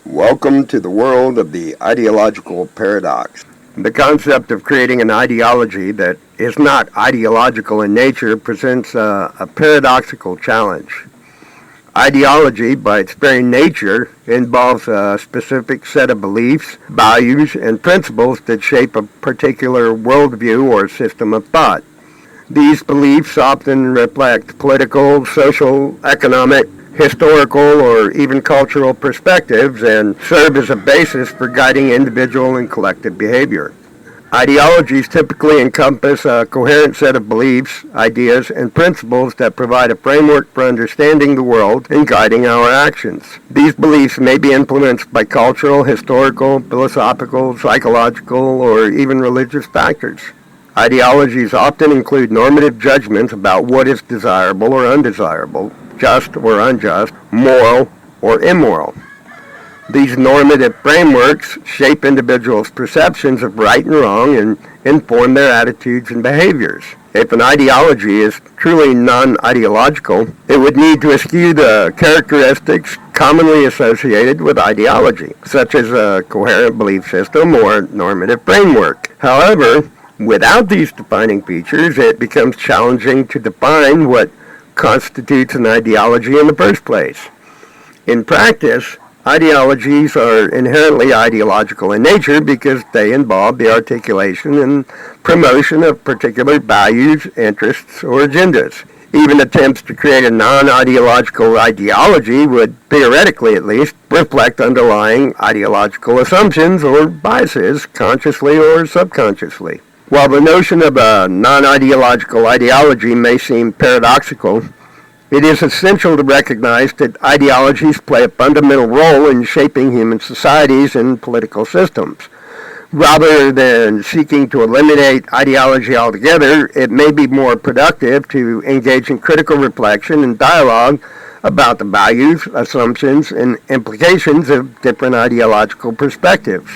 Welcome to the world of the ideological paradox. The concept of creating an ideology that is not ideological in nature presents a paradoxical challenge. Ideology, by its very nature, involves a specific set of beliefs, values, and principles that shape a particular worldview or system of thought. These beliefs often reflect political, social, economic, historical, or even cultural perspectives and serve as a basis for guiding individual and collective behavior. Ideologies typically encompass a coherent set of beliefs, ideas, and principles that provide a framework for understanding the world and guiding our actions. These beliefs may be influenced by cultural, historical, philosophical, psychological, or even religious factors. Ideologies often include normative judgments about what is desirable or undesirable, just or unjust, moral or immoral. These normative frameworks shape individuals' perceptions of right and wrong and inform their attitudes and behaviors. If an ideology is truly non-ideological, it would need to eschew the characteristics commonly associated with ideology, such as a coherent belief system or normative framework. However, without these defining features, it becomes challenging to define what constitutes an ideology in the first place. In practice, ideologies are inherently ideological in nature because they involve the articulation and promotion of particular values, interests, or agendas. Even attempts to create a non-ideological ideology would, theoretically at least, reflect underlying ideological assumptions or biases, consciously or subconsciously. While the notion of a non-ideological ideology may seem paradoxical, it is essential to recognize that ideologies play a fundamental role in shaping human societies and political systems. Rather than seeking to eliminate ideology altogether, it may be more productive to engage in critical reflection and dialogue about the values, assumptions, and implications of different ideological perspectives.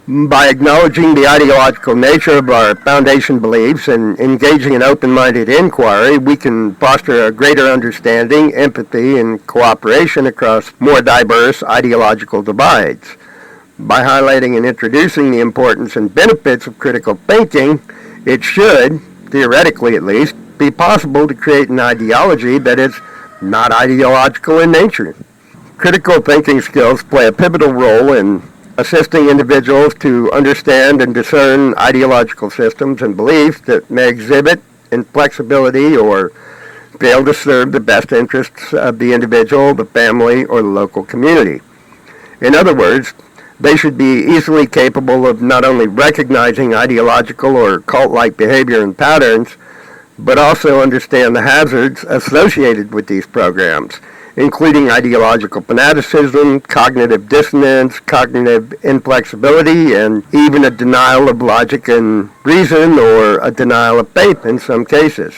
By acknowledging the ideological nature of our foundation beliefs and engaging in open-minded inquiry, we can foster a greater understanding, empathy, and cooperation across more diverse ideological divides. By highlighting and introducing the importance and benefits of critical thinking, it should, theoretically at least, be possible to create an ideology that is not ideological in nature. Critical thinking skills play a pivotal role in assisting individuals to understand and discern ideological systems and beliefs that may exhibit inflexibility or fail to serve the best interests of the individual, the family, or the local community. In other words, they should be easily capable of not only recognizing ideological or cult-like behavior and patterns, but also understand the hazards associated with these programs, including ideological fanaticism, cognitive dissonance, cognitive inflexibility, and even a denial of logic and reason or a denial of faith in some cases.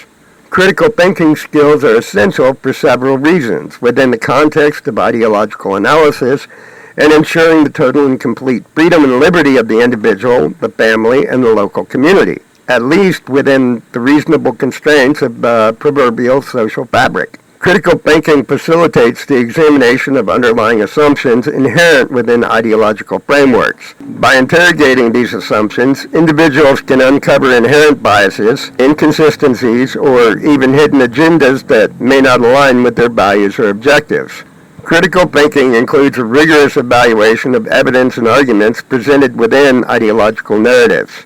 Critical thinking skills are essential for several reasons within the context of ideological analysis and ensuring the total and complete freedom and liberty of the individual, the family, and the local community, at least within the reasonable constraints of the proverbial social fabric. Critical thinking facilitates the examination of underlying assumptions inherent within ideological frameworks. By interrogating these assumptions, individuals can uncover inherent biases, inconsistencies, or even hidden agendas that may not align with their values or objectives. Critical thinking includes a rigorous evaluation of evidence and arguments presented within ideological narratives.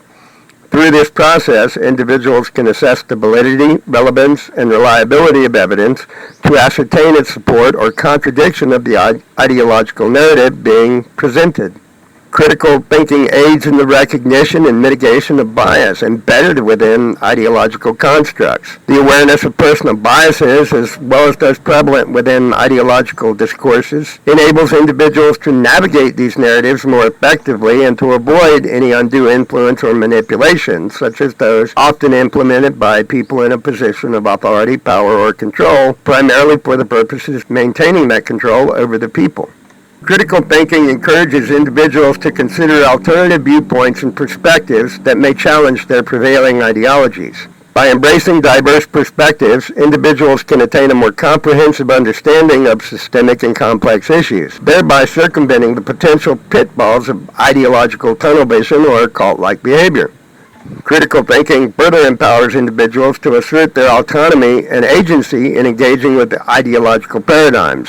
Through this process, individuals can assess the validity, relevance, and reliability of evidence to ascertain its support or contradiction of the ideological narrative being presented. Critical thinking aids in the recognition and mitigation of bias embedded within ideological constructs. The awareness of personal biases, as well as those prevalent within ideological discourses, enables individuals to navigate these narratives more effectively and to avoid any undue influence or manipulation, such as those often implemented by people in a position of authority, power, or control, primarily for the purposes of maintaining that control over the people. Critical thinking encourages individuals to consider alternative viewpoints and perspectives that may challenge their prevailing ideologies. By embracing diverse perspectives, individuals can attain a more comprehensive understanding of systemic and complex issues, thereby circumventing the potential pitfalls of ideological tunnel vision or cult-like behavior. Critical thinking further empowers individuals to assert their autonomy and agency in engaging with the ideological paradigms.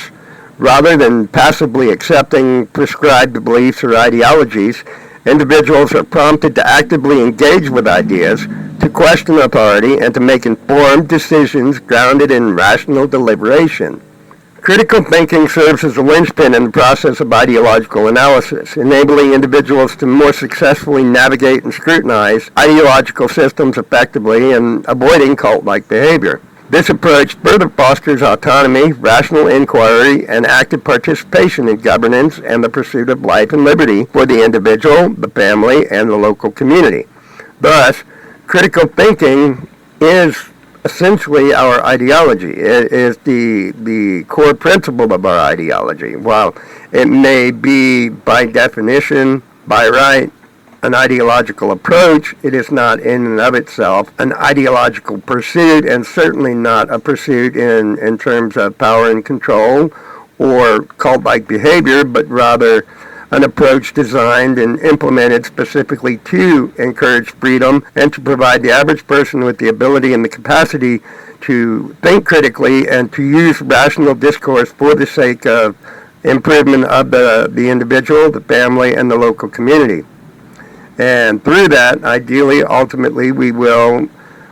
Rather than passively accepting prescribed beliefs or ideologies, individuals are prompted to actively engage with ideas, to question authority, and to make informed decisions grounded in rational deliberation. Critical thinking serves as a linchpin in the process of ideological analysis, enabling individuals to more successfully navigate and scrutinize ideological systems effectively and avoiding cult-like behavior. This approach further fosters autonomy, rational inquiry, and active participation in governance and the pursuit of life and liberty for the individual, the family, and the local community. Thus, critical thinking is essentially our ideology. It is the core principle of our ideology. While it may be, by definition, by right, an ideological approach, it is not in and of itself an ideological pursuit, and certainly not a pursuit in terms of power and control or cult-like behavior, but rather an approach designed and implemented specifically to encourage freedom and to provide the average person with the ability and the capacity to think critically and to use rational discourse for the sake of improvement of the individual, the family, and the local community. And through that, ideally, ultimately, we will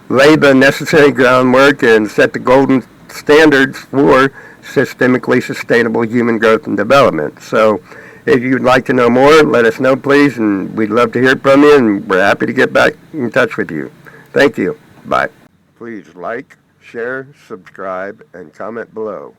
lay the necessary groundwork and set the golden standards for systemically sustainable human growth and development. So if you'd like to know more, let us know, please, and we'd love to hear from you, and we're happy to get back in touch with you. Thank you. Bye. Please like, share, subscribe, and comment below.